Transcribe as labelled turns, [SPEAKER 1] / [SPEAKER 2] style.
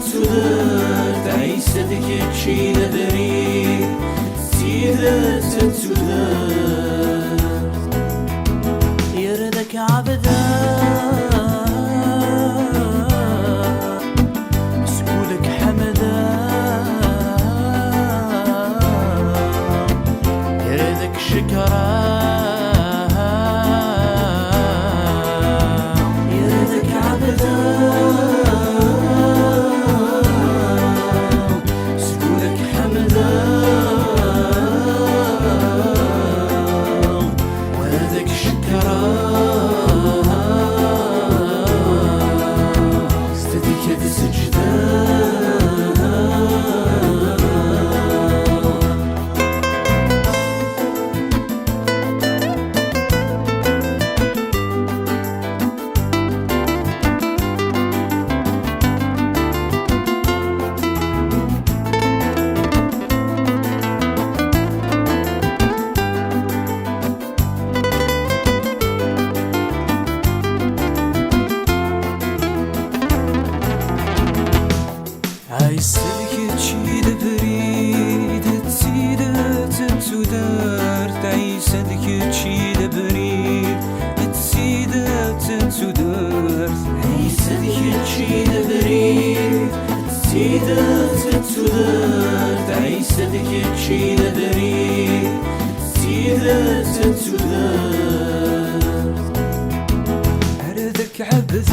[SPEAKER 1] تتودر تعيس دكتشي لبري سيدة تتودر يردك عبدا سكولك حمدا يردك شكرا يردك عبدا عايزك تشيل بريد تسيد تتودر عايزك تشيل بريد تسيد تتودر عايزك تشيل بريد تسيد تتودر عايزك تشيل بريد تسيد تتودر أردك عبث